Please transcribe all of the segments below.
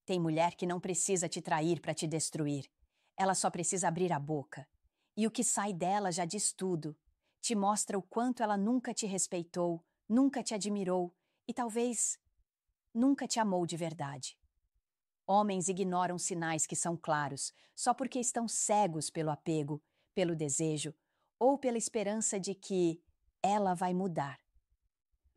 Tem mulher que não precisa te trair para te destruir. Ela só precisa abrir a boca. E o que sai dela já diz tudo. Te mostra o quanto ela nunca te respeitou, nunca te admirou e talvez nunca te amou de verdade. Homens ignoram sinais que são claros só porque estão cegos pelo apego, pelo desejo ou pela esperança de que ela vai mudar.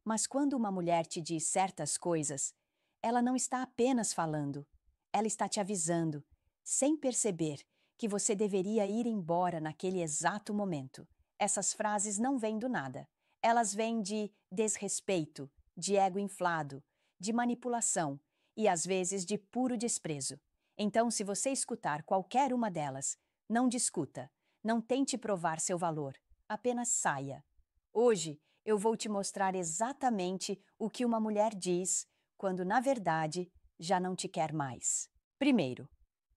Mas quando uma mulher te diz certas coisas, ela não está apenas falando, ela está te avisando, sem perceber, que você deveria ir embora naquele exato momento. Essas frases não vêm do nada. Elas vêm de desrespeito, de ego inflado, de manipulação e às vezes de puro desprezo. Então, se você escutar qualquer uma delas, não discuta, não tente provar seu valor, apenas saia. Hoje, eu vou te mostrar exatamente o que uma mulher diz quando, na verdade, já não te quer mais. Primeiro,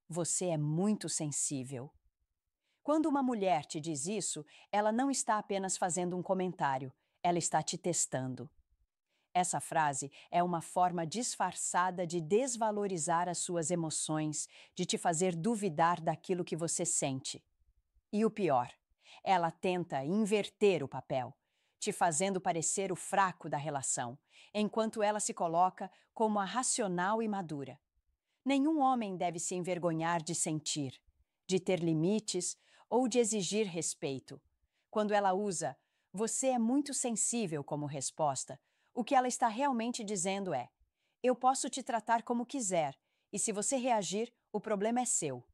você é muito sensível. Quando uma mulher te diz isso, ela não está apenas fazendo um comentário, ela está te testando. Essa frase é uma forma disfarçada de desvalorizar as suas emoções, de te fazer duvidar daquilo que você sente. E o pior, ela tenta inverter o papel, te fazendo parecer o fraco da relação, enquanto ela se coloca como a racional e madura. Nenhum homem deve se envergonhar de sentir, de ter limites ou de exigir respeito. Quando ela usa "você é muito sensível" como resposta, o que ela está realmente dizendo é: eu posso te tratar como quiser, e se você reagir, o problema é seu.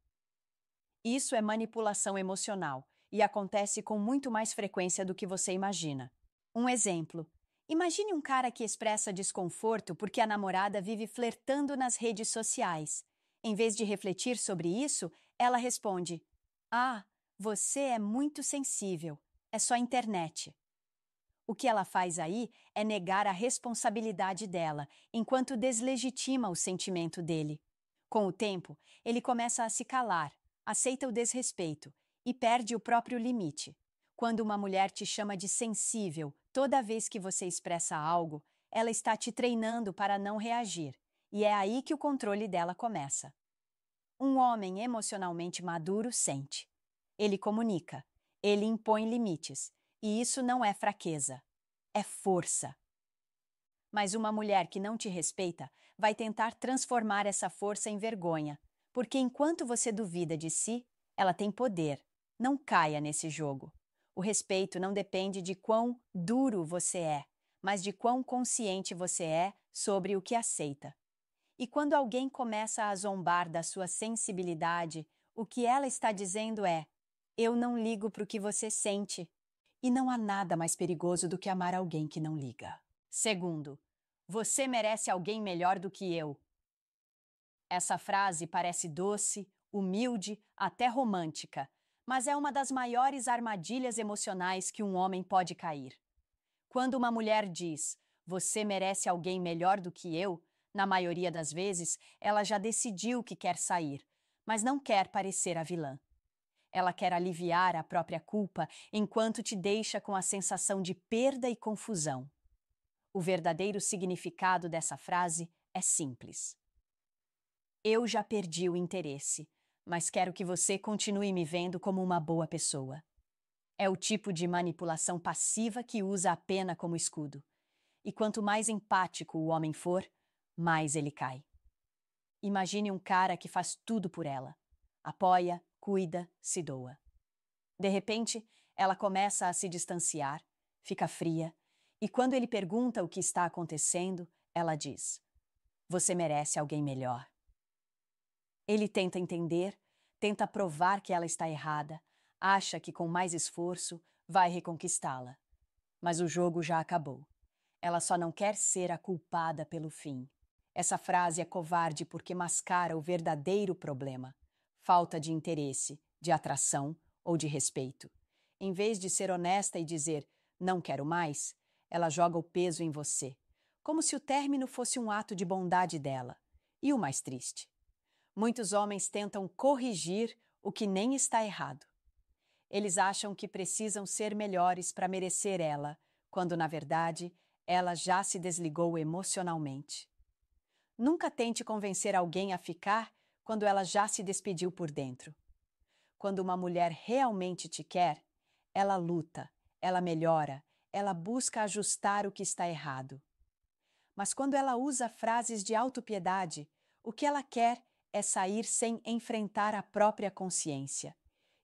Isso é manipulação emocional e acontece com muito mais frequência do que você imagina. Um exemplo: imagine um cara que expressa desconforto porque a namorada vive flertando nas redes sociais. Em vez de refletir sobre isso, ela responde: "Ah, você é muito sensível. É só internet." O que ela faz aí é negar a responsabilidade dela, enquanto deslegitima o sentimento dele. Com o tempo, ele começa a se calar, aceita o desrespeito e perde o próprio limite. Quando uma mulher te chama de sensível toda vez que você expressa algo, ela está te treinando para não reagir, e é aí que o controle dela começa. Um homem emocionalmente maduro sente. Ele comunica, ele impõe limites, e isso não é fraqueza, é força. Mas uma mulher que não te respeita vai tentar transformar essa força em vergonha, porque enquanto você duvida de si, ela tem poder. Não caia nesse jogo. O respeito não depende de quão duro você é, mas de quão consciente você é sobre o que aceita. E quando alguém começa a zombar da sua sensibilidade, o que ela está dizendo é: eu não ligo para o que você sente. E não há nada mais perigoso do que amar alguém que não liga. Segundo, você merece alguém melhor do que eu. Essa frase parece doce, humilde, até romântica, mas é uma das maiores armadilhas emocionais que um homem pode cair. Quando uma mulher diz, "você merece alguém melhor do que eu", na maioria das vezes, ela já decidiu que quer sair, mas não quer parecer a vilã. Ela quer aliviar a própria culpa enquanto te deixa com a sensação de perda e confusão. O verdadeiro significado dessa frase é simples. Eu já perdi o interesse, mas quero que você continue me vendo como uma boa pessoa. É o tipo de manipulação passiva que usa a pena como escudo. E quanto mais empático o homem for, mais ele cai. Imagine um cara que faz tudo por ela. Apoia, cuida, se doa. De repente, ela começa a se distanciar, fica fria, e quando ele pergunta o que está acontecendo, ela diz: "você merece alguém melhor." Ele tenta entender, tenta provar que ela está errada, acha que com mais esforço vai reconquistá-la. Mas o jogo já acabou. Ela só não quer ser a culpada pelo fim. Essa frase é covarde porque mascara o verdadeiro problema: falta de interesse, de atração ou de respeito. Em vez de ser honesta e dizer "não quero mais", ela joga o peso em você, como se o término fosse um ato de bondade dela. E o mais triste: muitos homens tentam corrigir o que nem está errado. Eles acham que precisam ser melhores para merecer ela, quando, na verdade, ela já se desligou emocionalmente. Nunca tente convencer alguém a ficar quando ela já se despediu por dentro. Quando uma mulher realmente te quer, ela luta, ela melhora, ela busca ajustar o que está errado. Mas quando ela usa frases de autopiedade, o que ela quer é sair sem enfrentar a própria consciência.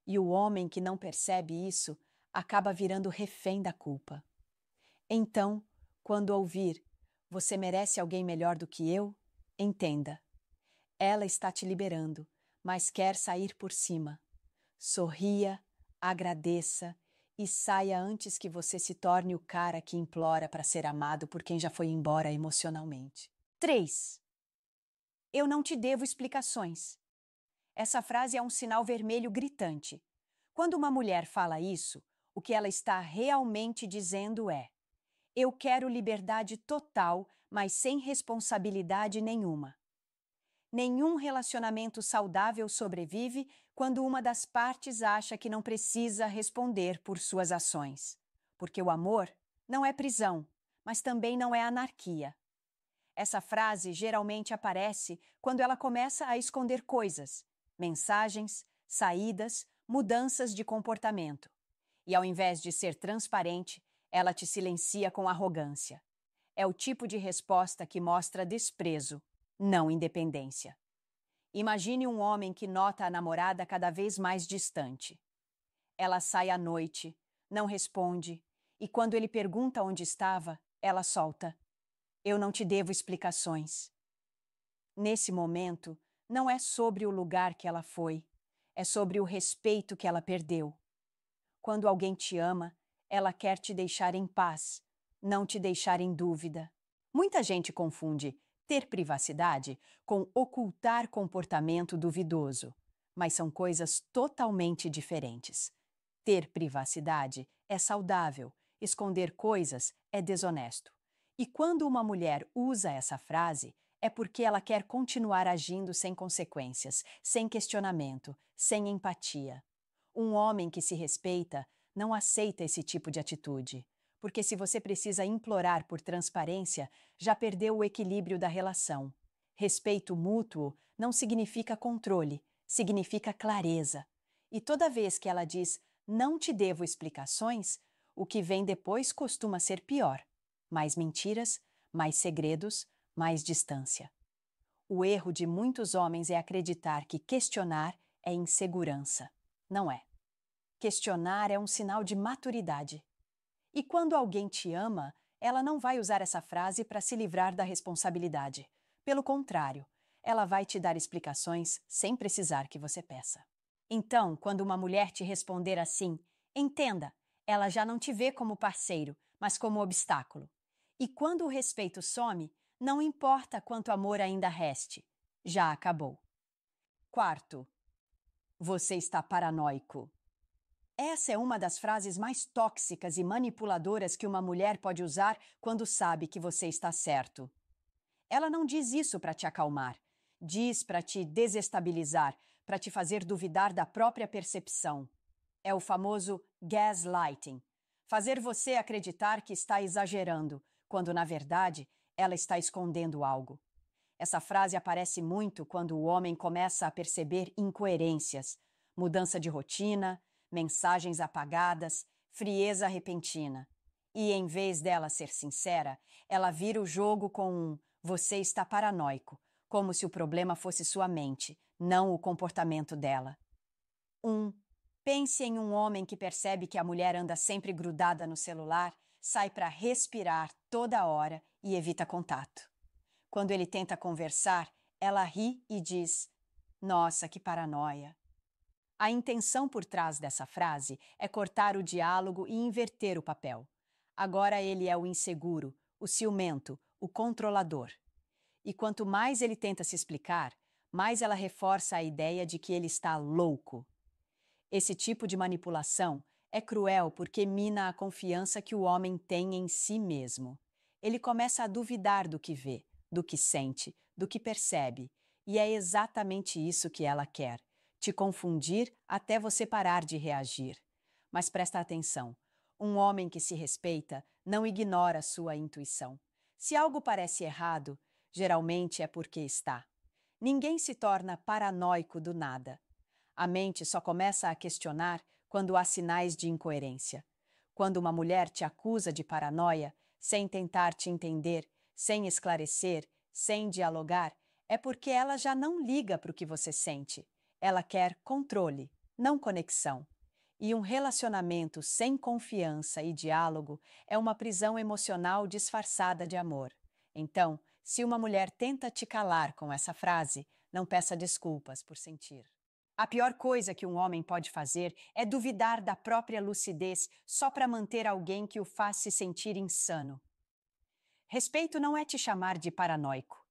E o homem que não percebe isso acaba virando refém da culpa. Então, quando ouvir "você merece alguém melhor do que eu", entenda. Ela está te liberando, mas quer sair por cima. Sorria, agradeça e saia antes que você se torne o cara que implora para ser amado por quem já foi embora emocionalmente. 3. Eu não te devo explicações. Essa frase é um sinal vermelho gritante. Quando uma mulher fala isso, o que ela está realmente dizendo é: eu quero liberdade total, mas sem responsabilidade nenhuma. Nenhum relacionamento saudável sobrevive quando uma das partes acha que não precisa responder por suas ações. Porque o amor não é prisão, mas também não é anarquia. Essa frase geralmente aparece quando ela começa a esconder coisas, mensagens, saídas, mudanças de comportamento. E ao invés de ser transparente, ela te silencia com arrogância. É o tipo de resposta que mostra desprezo, não independência. Imagine um homem que nota a namorada cada vez mais distante. Ela sai à noite, não responde, e quando ele pergunta onde estava, ela solta: eu não te devo explicações. Nesse momento, não é sobre o lugar que ela foi, é sobre o respeito que ela perdeu. Quando alguém te ama, ela quer te deixar em paz, não te deixar em dúvida. Muita gente confunde ter privacidade com ocultar comportamento duvidoso, mas são coisas totalmente diferentes. Ter privacidade é saudável, esconder coisas é desonesto. E quando uma mulher usa essa frase, é porque ela quer continuar agindo sem consequências, sem questionamento, sem empatia. Um homem que se respeita não aceita esse tipo de atitude, porque se você precisa implorar por transparência, já perdeu o equilíbrio da relação. Respeito mútuo não significa controle, significa clareza. E toda vez que ela diz "não te devo explicações", o que vem depois costuma ser pior. Mais mentiras, mais segredos, mais distância. O erro de muitos homens é acreditar que questionar é insegurança. Não é. Questionar é um sinal de maturidade. E quando alguém te ama, ela não vai usar essa frase para se livrar da responsabilidade. Pelo contrário, ela vai te dar explicações sem precisar que você peça. Então, quando uma mulher te responder assim, entenda, ela já não te vê como parceiro, mas como obstáculo. E quando o respeito some, não importa quanto amor ainda reste, já acabou. 4. Você está paranoico. Essa é uma das frases mais tóxicas e manipuladoras que uma mulher pode usar quando sabe que você está certo. Ela não diz isso para te acalmar. Diz para te desestabilizar, para te fazer duvidar da própria percepção. É o famoso gaslighting. Fazer você acreditar que está exagerando, quando, na verdade, ela está escondendo algo. Essa frase aparece muito quando o homem começa a perceber incoerências, mudança de rotina, mensagens apagadas, frieza repentina. E, em vez dela ser sincera, ela vira o jogo com um "você está paranoico", como se o problema fosse sua mente, não o comportamento dela. Pense em um homem que percebe que a mulher anda sempre grudada no celular, sai para respirar toda hora e evita contato. Quando ele tenta conversar, ela ri e diz: "Nossa, que paranoia". A intenção por trás dessa frase é cortar o diálogo e inverter o papel. Agora ele é o inseguro, o ciumento, o controlador. E quanto mais ele tenta se explicar, mais ela reforça a ideia de que ele está louco. Esse tipo de manipulação é cruel porque mina a confiança que o homem tem em si mesmo. Ele começa a duvidar do que vê, do que sente, do que percebe, e é exatamente isso que ela quer: te confundir até você parar de reagir. Mas presta atenção, um homem que se respeita não ignora sua intuição. Se algo parece errado, Geralmente é porque está. Ninguém se torna paranoico do nada. A mente só começa a questionar quando há sinais de incoerência. Quando uma mulher te acusa de paranoia, sem tentar te entender, sem esclarecer, sem dialogar, é porque ela já não liga para o que você sente. Ela quer controle, não conexão. E um relacionamento sem confiança e diálogo é uma prisão emocional disfarçada de amor. Então, se uma mulher tenta te calar com essa frase, não peça desculpas por sentir. A pior coisa que um homem pode fazer é duvidar da própria lucidez só para manter alguém que o faz se sentir insano. Respeito não é te chamar de paranoico,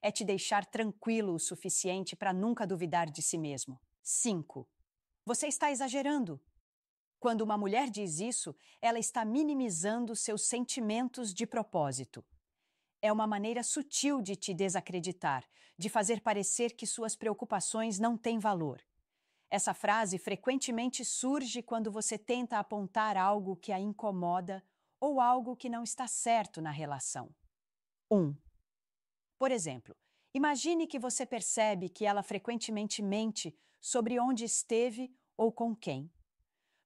é te deixar tranquilo o suficiente para nunca duvidar de si mesmo. 5. Você está exagerando. Quando uma mulher diz isso, ela está minimizando seus sentimentos de propósito. É uma maneira sutil de te desacreditar, de fazer parecer que suas preocupações não têm valor. Essa frase frequentemente surge quando você tenta apontar algo que a incomoda ou algo que não está certo na relação. 1. Por exemplo, imagine que você percebe que ela frequentemente mente sobre onde esteve ou com quem.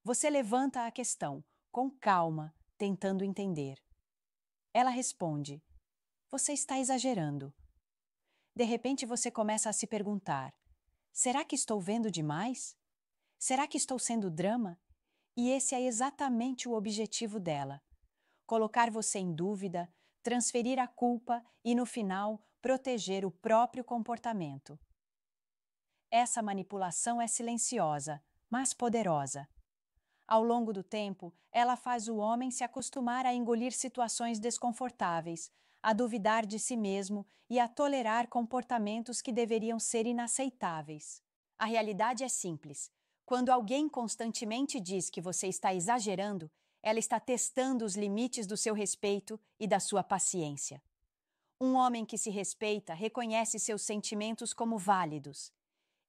Você levanta a questão, com calma, tentando entender. Ela responde: Você está exagerando. De repente você começa a se perguntar: será que estou vendo demais? Será que estou sendo drama? E esse é exatamente o objetivo dela: colocar você em dúvida, transferir a culpa e, no final, proteger o próprio comportamento. Essa manipulação é silenciosa, mas poderosa. Ao longo do tempo, ela faz o homem se acostumar a engolir situações desconfortáveis, a duvidar de si mesmo e a tolerar comportamentos que deveriam ser inaceitáveis. A realidade é simples. Quando alguém constantemente diz que você está exagerando, ela está testando os limites do seu respeito e da sua paciência. Um homem que se respeita reconhece seus sentimentos como válidos.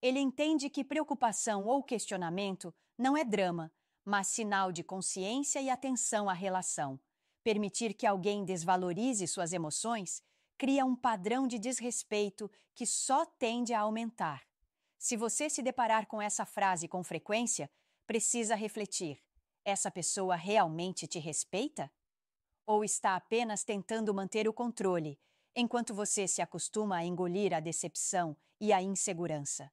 Ele entende que preocupação ou questionamento não é drama, mas sinal de consciência e atenção à relação. Permitir que alguém desvalorize suas emoções cria um padrão de desrespeito que só tende a aumentar. Se você se deparar com essa frase com frequência, precisa refletir: essa pessoa realmente te respeita? Ou está apenas tentando manter o controle, enquanto você se acostuma a engolir a decepção e a insegurança?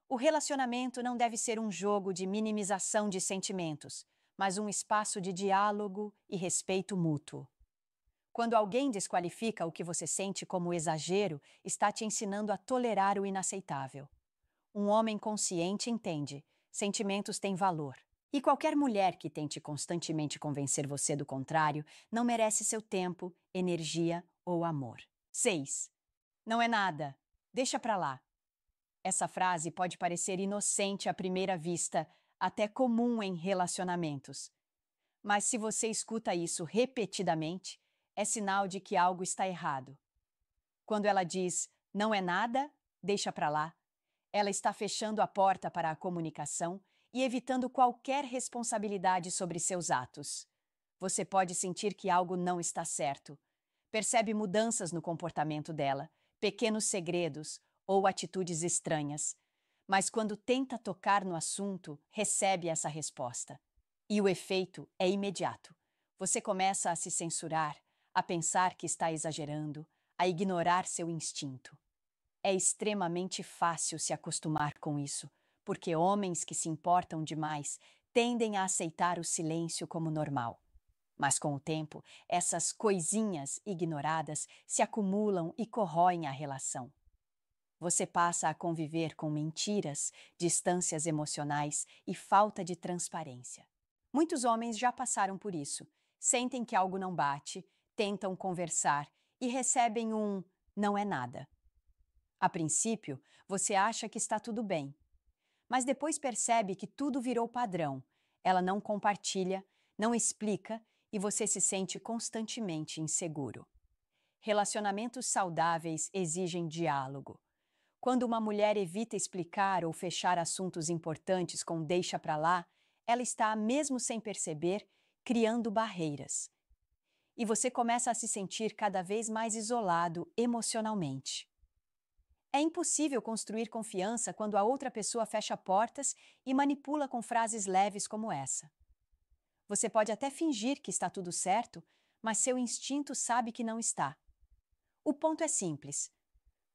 O relacionamento não deve ser um jogo de minimização de sentimentos, mas um espaço de diálogo e respeito mútuo. Quando alguém desqualifica o que você sente como exagero, está te ensinando a tolerar o inaceitável. Um homem consciente entende: sentimentos têm valor. E qualquer mulher que tente constantemente convencer você do contrário não merece seu tempo, energia ou amor. 6. Não é nada. Deixa pra lá. Essa frase pode parecer inocente à primeira vista, até comum em relacionamentos. Mas se você escuta isso repetidamente, é sinal de que algo está errado. Quando ela diz não é nada, deixa pra lá, ela está fechando a porta para a comunicação e evitando qualquer responsabilidade sobre seus atos. Você pode sentir que algo não está certo. Percebe mudanças no comportamento dela, pequenos segredos ou atitudes estranhas. Mas quando tenta tocar no assunto, recebe essa resposta. E o efeito é imediato. Você começa a se censurar, a pensar que está exagerando, a ignorar seu instinto. É extremamente fácil se acostumar com isso, porque homens que se importam demais tendem a aceitar o silêncio como normal. Mas com o tempo, essas coisinhas ignoradas se acumulam e corroem a relação. Você passa a conviver com mentiras, distâncias emocionais e falta de transparência. Muitos homens já passaram por isso. Sentem que algo não bate, tentam conversar e recebem um "não é nada". A princípio, você acha que está tudo bem, mas depois percebe que tudo virou padrão. Ela não compartilha, não explica e você se sente constantemente inseguro. Relacionamentos saudáveis exigem diálogo. Quando uma mulher evita explicar ou fechar assuntos importantes com deixa pra lá, ela está, mesmo sem perceber, criando barreiras. e você começa a se sentir cada vez mais isolado emocionalmente. É impossível construir confiança quando a outra pessoa fecha portas e manipula com frases leves como essa. Você pode até fingir que está tudo certo, mas seu instinto sabe que não está. O ponto é simples.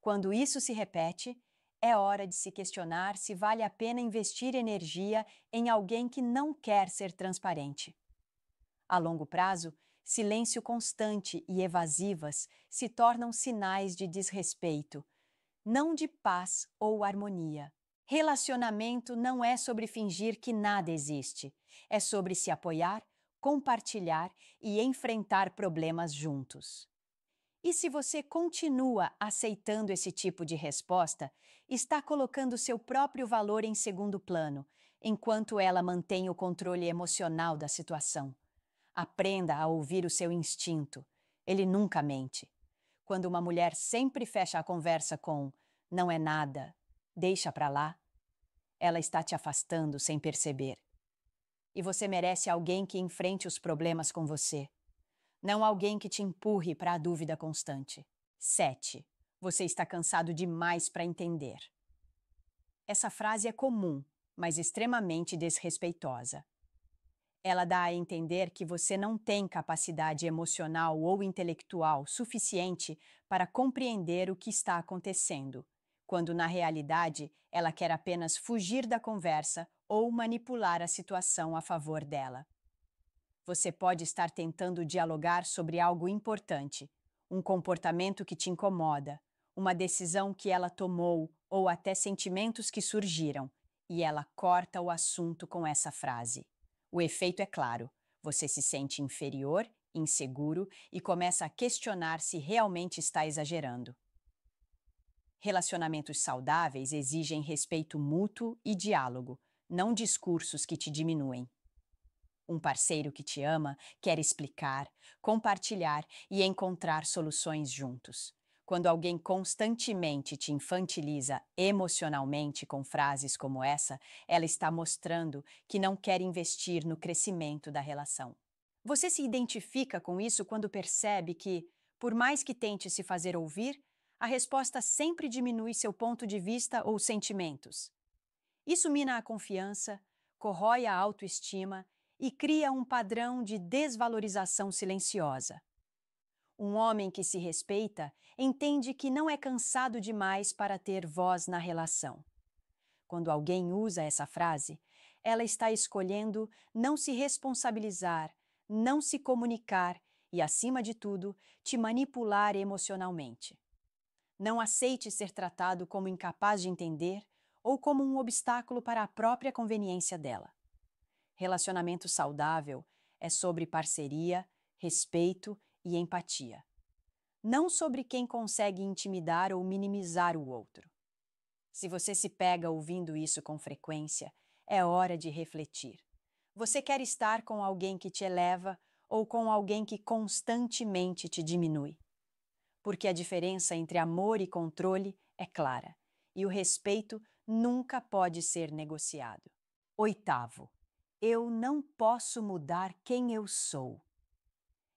Quando isso se repete, é hora de se questionar se vale a pena investir energia em alguém que não quer ser transparente. A longo prazo, silêncio constante e evasivas se tornam sinais de desrespeito, não de paz ou harmonia. Relacionamento não é sobre fingir que nada existe, é sobre se apoiar, compartilhar e enfrentar problemas juntos. E se você continua aceitando esse tipo de resposta, está colocando seu próprio valor em segundo plano, enquanto ela mantém o controle emocional da situação. Aprenda a ouvir o seu instinto. Ele nunca mente. Quando uma mulher sempre fecha a conversa com "não é nada, deixa pra lá", ela está te afastando sem perceber. E você merece alguém que enfrente os problemas com você, não alguém que te empurre para a dúvida constante. 7. Você está cansado demais para entender. Essa frase é comum, mas extremamente desrespeitosa. Ela dá a entender que você não tem capacidade emocional ou intelectual suficiente para compreender o que está acontecendo, quando na realidade ela quer apenas fugir da conversa ou manipular a situação a favor dela. Você pode estar tentando dialogar sobre algo importante, um comportamento que te incomoda, uma decisão que ela tomou ou até sentimentos que surgiram, e ela corta o assunto com essa frase. O efeito é claro: você se sente inferior, inseguro e começa a questionar se realmente está exagerando. Relacionamentos saudáveis exigem respeito mútuo e diálogo, não discursos que te diminuem. Um parceiro que te ama quer explicar, compartilhar e encontrar soluções juntos. Quando alguém constantemente te infantiliza emocionalmente com frases como essa, ela está mostrando que não quer investir no crescimento da relação. Você se identifica com isso quando percebe que, por mais que tente se fazer ouvir, a resposta sempre diminui seu ponto de vista ou sentimentos. Isso mina a confiança, corrói a autoestima e cria um padrão de desvalorização silenciosa. Um homem que se respeita entende que não é cansado demais para ter voz na relação. Quando alguém usa essa frase, ela está escolhendo não se responsabilizar, não se comunicar e, acima de tudo, te manipular emocionalmente. Não aceite ser tratado como incapaz de entender ou como um obstáculo para a própria conveniência dela. Relacionamento saudável é sobre parceria, respeito e empatia. Não sobre quem consegue intimidar ou minimizar o outro. Se você se pega ouvindo isso com frequência, é hora de refletir. Você quer estar com alguém que te eleva ou com alguém que constantemente te diminui? Porque a diferença entre amor e controle é clara, e o respeito nunca pode ser negociado. 8. Eu não posso mudar quem eu sou.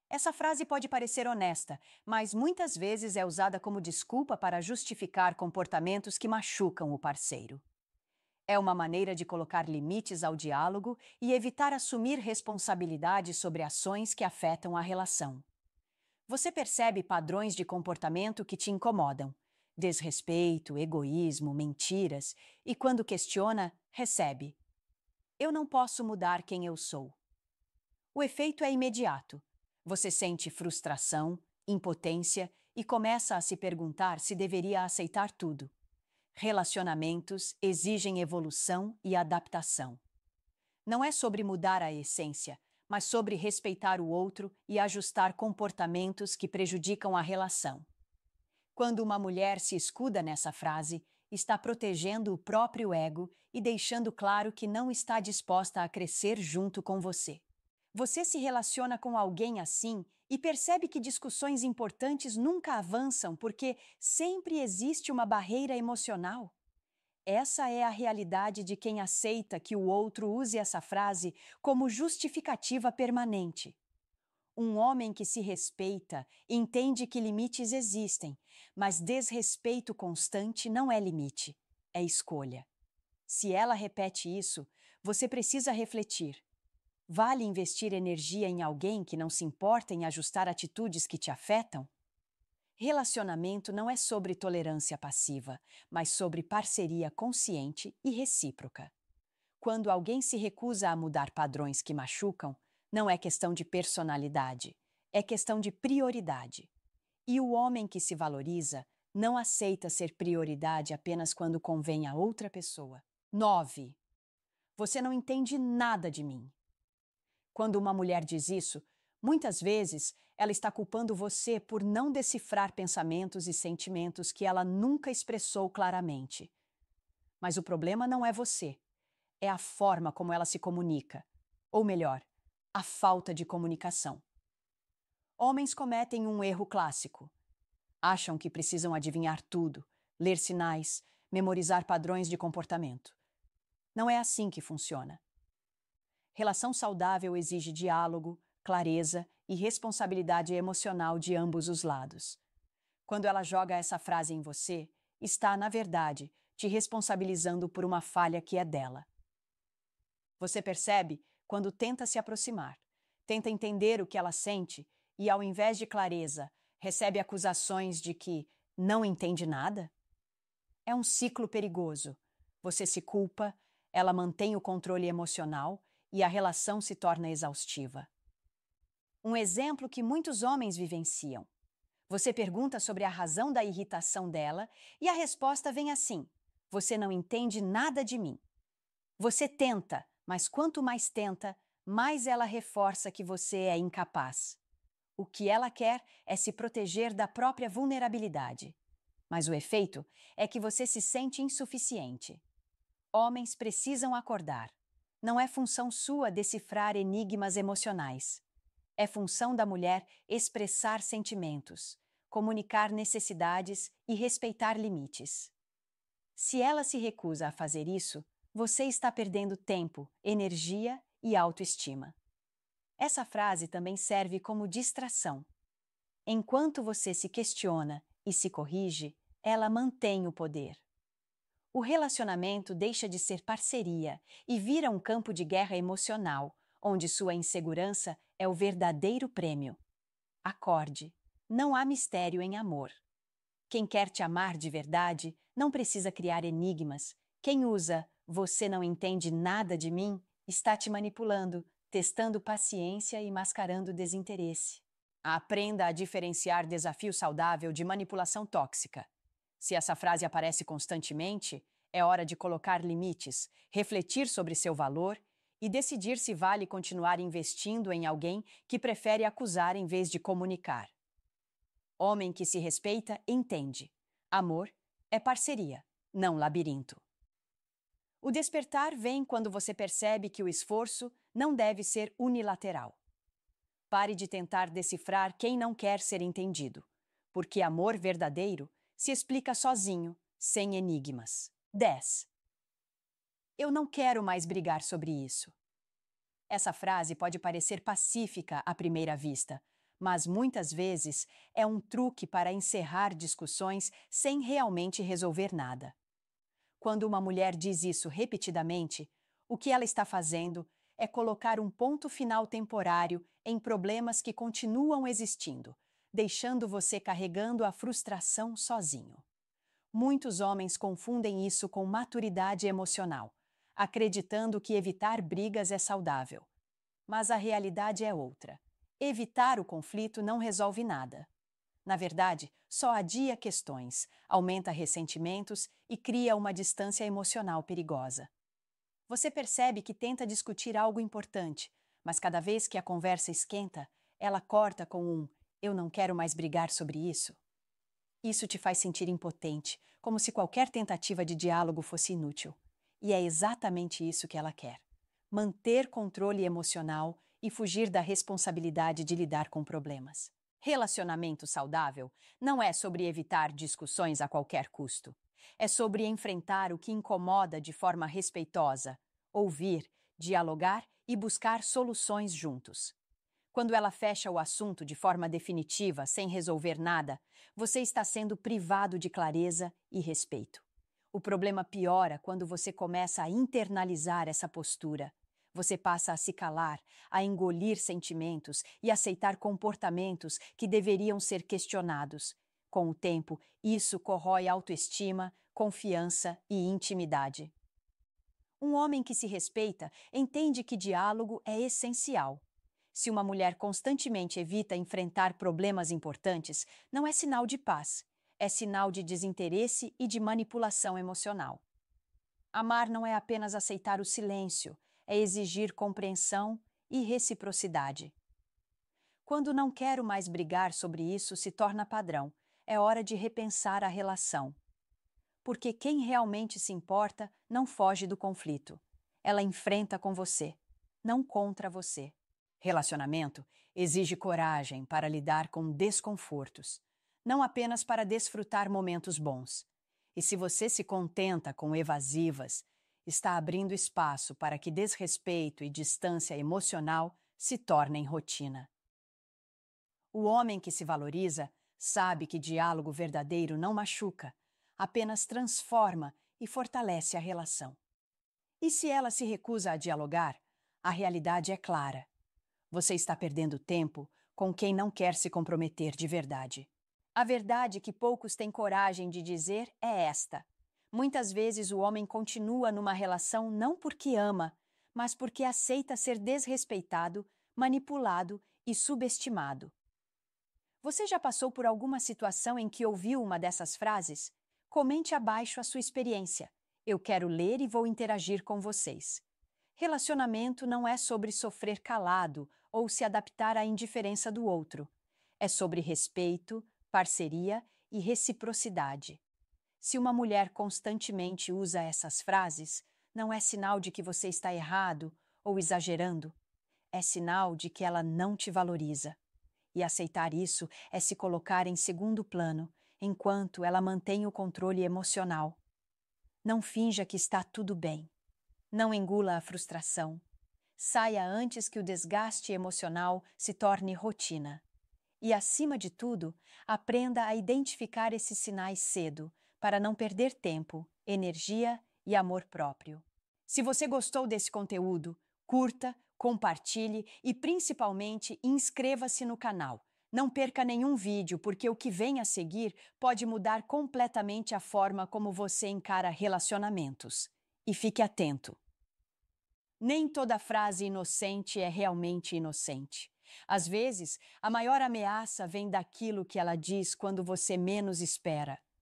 Essa frase pode parecer honesta, mas muitas vezes é usada como desculpa para justificar comportamentos que machucam o parceiro. É uma maneira de colocar limites ao diálogo e evitar assumir responsabilidade sobre ações que afetam a relação. Você percebe padrões de comportamento que te incomodam: desrespeito, egoísmo, mentiras, e quando questiona, recebe: "Eu não posso mudar quem eu sou." O efeito é imediato. Você sente frustração, impotência e começa a se perguntar se deveria aceitar tudo. Relacionamentos exigem evolução e adaptação. Não é sobre mudar a essência, mas sobre respeitar o outro e ajustar comportamentos que prejudicam a relação. Quando uma mulher se escuda nessa frase, está protegendo o próprio ego e deixando claro que não está disposta a crescer junto com você. Você se relaciona com alguém assim e percebe que discussões importantes nunca avançam porque sempre existe uma barreira emocional? Essa é a realidade de quem aceita que o outro use essa frase como justificativa permanente. Um homem que se respeita entende que limites existem, mas desrespeito constante não é limite, é escolha. Se ela repete isso, você precisa refletir. Vale investir energia em alguém que não se importa em ajustar atitudes que te afetam? Relacionamento não é sobre tolerância passiva, mas sobre parceria consciente e recíproca. Quando alguém se recusa a mudar padrões que machucam, não é questão de personalidade, é questão de prioridade. E o homem que se valoriza não aceita ser prioridade apenas quando convém a outra pessoa. 9. Você não entende nada de mim. Quando uma mulher diz isso, muitas vezes ela está culpando você por não decifrar pensamentos e sentimentos que ela nunca expressou claramente. Mas o problema não é você, é a forma como ela se comunica. Ou melhor, a falta de comunicação. Homens cometem um erro clássico. Acham que precisam adivinhar tudo, ler sinais, memorizar padrões de comportamento. Não é assim que funciona. Relação saudável exige diálogo, clareza e responsabilidade emocional de ambos os lados. Quando ela joga essa frase em você, está, na verdade, te responsabilizando por uma falha que é dela. Você percebe quando tenta se aproximar, tenta entender o que ela sente e, ao invés de clareza, recebe acusações de que não entende nada? É um ciclo perigoso. Você se culpa, ela mantém o controle emocional e a relação se torna exaustiva. Um exemplo que muitos homens vivenciam. Você pergunta sobre a razão da irritação dela e a resposta vem assim: você não entende nada de mim. Você tenta, mas quanto mais tenta, mais ela reforça que você é incapaz. O que ela quer é se proteger da própria vulnerabilidade. Mas o efeito é que você se sente insuficiente. Homens precisam acordar. Não é função sua decifrar enigmas emocionais. É função da mulher expressar sentimentos, comunicar necessidades e respeitar limites. Se ela se recusa a fazer isso, você está perdendo tempo, energia e autoestima. Essa frase também serve como distração. Enquanto você se questiona e se corrige, ela mantém o poder. O relacionamento deixa de ser parceria e vira um campo de guerra emocional, onde sua insegurança é o verdadeiro prêmio. Acorde, não há mistério em amor. Quem quer te amar de verdade não precisa criar enigmas. Quem usa "você não entende nada de mim" está te manipulando, testando paciência e mascarando desinteresse. Aprenda a diferenciar desafio saudável de manipulação tóxica. Se essa frase aparece constantemente, é hora de colocar limites, refletir sobre seu valor e decidir se vale continuar investindo em alguém que prefere acusar em vez de comunicar. Homem que se respeita entende. Amor é parceria, não labirinto. O despertar vem quando você percebe que o esforço não deve ser unilateral. Pare de tentar decifrar quem não quer ser entendido, porque amor verdadeiro se explica sozinho, sem enigmas. 10. Eu não quero mais brigar sobre isso. Essa frase pode parecer pacífica à primeira vista, mas muitas vezes é um truque para encerrar discussões sem realmente resolver nada. Quando uma mulher diz isso repetidamente, o que ela está fazendo é colocar um ponto final temporário em problemas que continuam existindo, deixando você carregando a frustração sozinho. Muitos homens confundem isso com maturidade emocional, acreditando que evitar brigas é saudável. Mas a realidade é outra. Evitar o conflito não resolve nada. Na verdade, só adia questões, aumenta ressentimentos e cria uma distância emocional perigosa. Você percebe que tenta discutir algo importante, mas cada vez que a conversa esquenta, ela corta com um "eu não quero mais brigar sobre isso". Isso te faz sentir impotente, como se qualquer tentativa de diálogo fosse inútil. E é exatamente isso que ela quer: manter controle emocional e fugir da responsabilidade de lidar com problemas. Relacionamento saudável não é sobre evitar discussões a qualquer custo. É sobre enfrentar o que incomoda de forma respeitosa, ouvir, dialogar e buscar soluções juntos. Quando ela fecha o assunto de forma definitiva, sem resolver nada, você está sendo privado de clareza e respeito. O problema piora quando você começa a internalizar essa postura. Você passa a se calar, a engolir sentimentos e aceitar comportamentos que deveriam ser questionados. Com o tempo, isso corrói autoestima, confiança e intimidade. Um homem que se respeita entende que diálogo é essencial. Se uma mulher constantemente evita enfrentar problemas importantes, não é sinal de paz, é sinal de desinteresse e de manipulação emocional. Amar não é apenas aceitar o silêncio, é exigir compreensão e reciprocidade. Quando não quero mais brigar sobre isso, se torna padrão. É hora de repensar a relação. Porque quem realmente se importa não foge do conflito. Ela enfrenta com você, não contra você. Relacionamento exige coragem para lidar com desconfortos, não apenas para desfrutar momentos bons. E se você se contenta com evasivas, está abrindo espaço para que desrespeito e distância emocional se tornem rotina. O homem que se valoriza sabe que diálogo verdadeiro não machuca, apenas transforma e fortalece a relação. E se ela se recusa a dialogar, a realidade é clara. Você está perdendo tempo com quem não quer se comprometer de verdade. A verdade que poucos têm coragem de dizer é esta: muitas vezes o homem continua numa relação não porque ama, mas porque aceita ser desrespeitado, manipulado e subestimado. Você já passou por alguma situação em que ouviu uma dessas frases? Comente abaixo a sua experiência. Eu quero ler e vou interagir com vocês. Relacionamento não é sobre sofrer calado ou se adaptar à indiferença do outro. É sobre respeito, parceria e reciprocidade. Se uma mulher constantemente usa essas frases, não é sinal de que você está errado ou exagerando. É sinal de que ela não te valoriza. E aceitar isso é se colocar em segundo plano, enquanto ela mantém o controle emocional. Não finja que está tudo bem. Não engula a frustração. Saia antes que o desgaste emocional se torne rotina. E, acima de tudo, aprenda a identificar esses sinais cedo, para não perder tempo, energia e amor próprio. Se você gostou desse conteúdo, curta, compartilhe e, principalmente, inscreva-se no canal. Não perca nenhum vídeo, porque o que vem a seguir pode mudar completamente a forma como você encara relacionamentos. E fique atento. Nem toda frase inocente é realmente inocente. Às vezes, a maior ameaça vem daquilo que ela diz quando você menos espera.